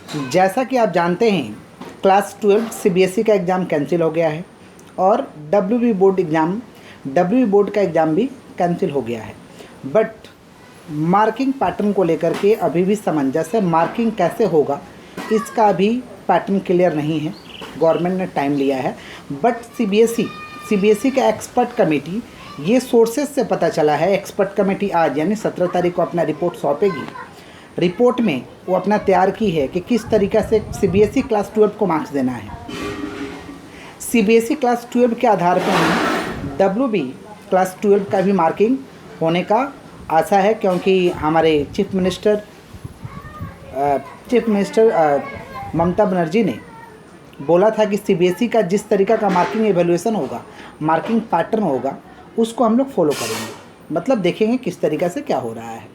जैसा कि आप जानते हैं क्लास 12 सीबीएसई का एग्ज़ाम कैंसिल हो गया है और डब्ल्यूबी बोर्ड का एग्ज़ाम भी कैंसिल हो गया है। बट मार्किंग पैटर्न को लेकर के अभी भी सामंजस्य, मार्किंग कैसे होगा इसका अभी पैटर्न क्लियर नहीं है। गवर्नमेंट ने टाइम लिया है, बट सीबीएसई का एक्सपर्ट कमेटी, ये सोर्सेज से पता चला है, एक्सपर्ट कमेटी आज यानी 17 तारीख को अपना रिपोर्ट सौंपेगी। रिपोर्ट में वो अपना तैयार की है कि किस तरीक़ा से सीबीएसई क्लास 12 को मार्क्स देना है। सीबीएसई क्लास 12 के आधार पर डब्ल्यूबी क्लास 12 का भी मार्किंग होने का आशा है, क्योंकि हमारे चीफ मिनिस्टर ममता बनर्जी ने बोला था कि सीबीएसई का जिस तरीक़ा का मार्किंग एवेल्यूएशन होगा, मार्किंग पैटर्न होगा, उसको हम लोग फॉलो करेंगे। मतलब देखेंगे किस तरीक़ा से क्या हो रहा है।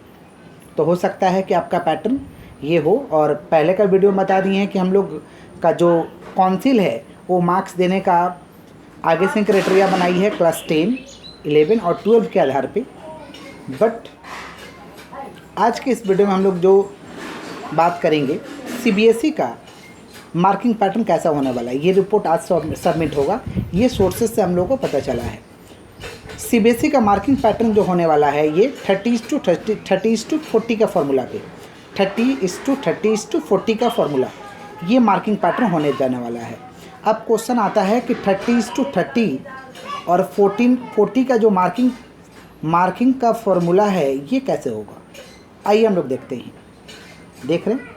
तो हो सकता है कि आपका पैटर्न ये हो। और पहले का वीडियो बता दिए हैं कि हम लोग का जो काउंसिल है वो मार्क्स देने का आगे से क्राइटेरिया बनाई है क्लास 10, 11 और 12 के आधार पे। बट आज के इस वीडियो में हम लोग जो बात करेंगे, सीबीएसई का मार्किंग पैटर्न कैसा होने वाला है। ये रिपोर्ट आज सबमिट होगा, ये सोर्सेज से हम लोग को पता चला है। सीबीएसई का मार्किंग पैटर्न जो होने वाला है ये 30:40 का फार्मूला पे 30:40 का फार्मूला, ये मार्किंग पैटर्न होने जाने वाला है। अब क्वेश्चन आता है कि 30:30 और 14:40 का जो मार्किंग का फार्मूला है ये कैसे होगा। आइए हम लोग देखते हैं। देख रहे हैं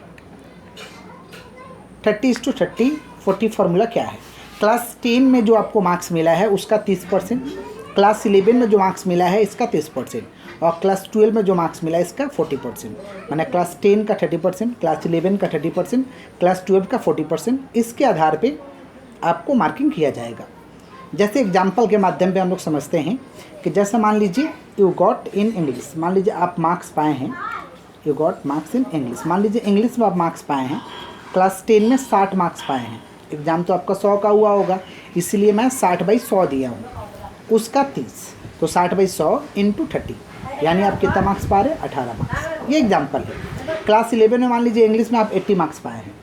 30:30 40 फार्मूला क्या है। क्लास 10 में जो आपको मार्क्स मिला है उसका 30%, क्लास 11 में जो मार्क्स मिला है इसका 30% और क्लास 12 में जो मार्क्स मिला है इसका 40%। मैंने क्लास 10 का 30%, क्लास 11 का 30%, क्लास 12 का 40%, इसके आधार पे आपको मार्किंग किया जाएगा। जैसे एग्जाम्पल के माध्यम पे हम लोग समझते हैं कि जैसे मान लीजिए यू गॉट इन इंग्लिश, मान लीजिए आप मार्क्स पाए हैं, you got marks in English, मान लीजिए इंग्लिश में आप मार्क्स पाए हैं, क्लास 10 में 60 मार्क्स पाए हैं। एग्ज़ाम तो आपका 100 का हुआ होगा, इसलिए मैं 60/100 दिया हूँ, उसका 30, तो 60/100 × 30, यानी आप कितना मार्क्स पा रहे हैं, 18 मार्क्स। ये एग्जाम्पल है। क्लास 11 में मान लीजिए इंग्लिश में आप 80 मार्क्स पाए हैं,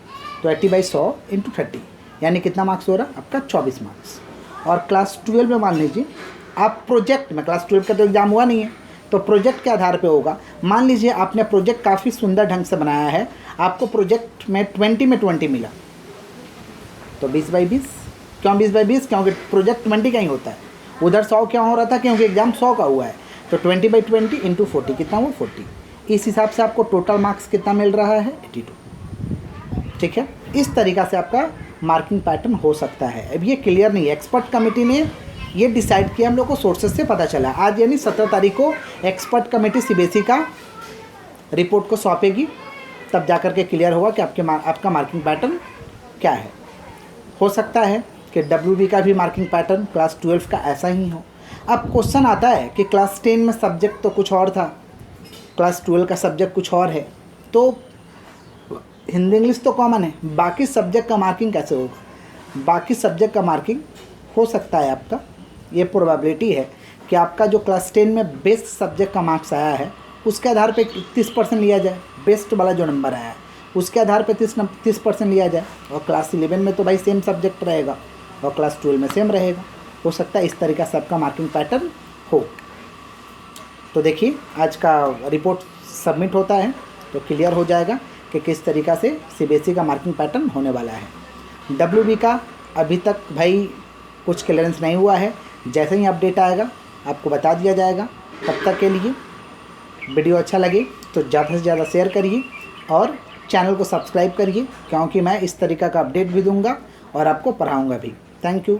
तो 80/100 × 30, यानी कितना मार्क्स हो रहा है आपका 24 मार्क्स। और क्लास 12 में मान लीजिए आप प्रोजेक्ट में, क्लास 12 का तो एग्ज़ाम हुआ नहीं है, तो प्रोजेक्ट के आधार पे होगा। मान लीजिए आपने प्रोजेक्ट काफ़ी सुंदर ढंग से बनाया है, आपको प्रोजेक्ट में 20 में 20 मिला, तो 20/20। क्यों 20/20? क्योंकि प्रोजेक्ट 20 का ही होता है। उधर 100 क्यों हो रहा था? क्योंकि एग्ज़ाम 100 का हुआ है, तो 20/20 × 40 कितना हुआ, 40। इस हिसाब से आपको टोटल मार्क्स कितना मिल रहा है, 82। ठीक है, इस तरीक़ा से आपका मार्किंग पैटर्न हो सकता है। अब ये क्लियर नहीं है, एक्सपर्ट कमेटी ने ये डिसाइड किया, हम लोग को सोर्सेज से पता चला। आज यानी 17 तारीख को एक्सपर्ट कमेटी सीबीएसई का रिपोर्ट को सौंपेगी, तब जा कर के क्लियर होगा कि आपका मार्किंग पैटर्न क्या है। हो सकता है कि डब्ल्यूबी का भी मार्किंग पैटर्न क्लास 12 का ऐसा ही हो। अब क्वेश्चन आता है कि क्लास 10 में सब्जेक्ट तो कुछ और था, क्लास 12 का सब्जेक्ट कुछ और है, तो हिंदी इंग्लिश तो कॉमन है, बाकी सब्जेक्ट का मार्किंग कैसे होगा। बाकी सब्जेक्ट का मार्किंग हो सकता है आपका, ये प्रोबेबिलिटी है कि आपका जो क्लास 10 में बेस्ट सब्जेक्ट का मार्क्स आया है उसके आधार पे 30% लिया जाए, बेस्ट वाला जो नंबर आया है उसके आधार पे 30% लिया जाए। और क्लास 11 में तो भाई सेम सब्जेक्ट रहेगा और क्लास 12 में सेम रहेगा। हो सकता है इस तरीक़ा से आपका मार्किंग पैटर्न हो। तो देखिए आज का रिपोर्ट सबमिट होता है तो क्लियर हो जाएगा कि किस तरीक़ा से सीबीएसई का मार्किंग पैटर्न होने वाला है। डब्ल्यूबी का अभी तक भाई कुछ क्लियरेंस नहीं हुआ है, जैसे ही अपडेट आएगा आपको बता दिया जाएगा। तब तक के लिए वीडियो अच्छा लगे तो ज़्यादा से ज़्यादा शेयर करिए और चैनल को सब्सक्राइब करिए, क्योंकि मैं इस तरीक़ा का अपडेट भी दूंगा और आपको पढ़ाऊंगा भी। Thank you.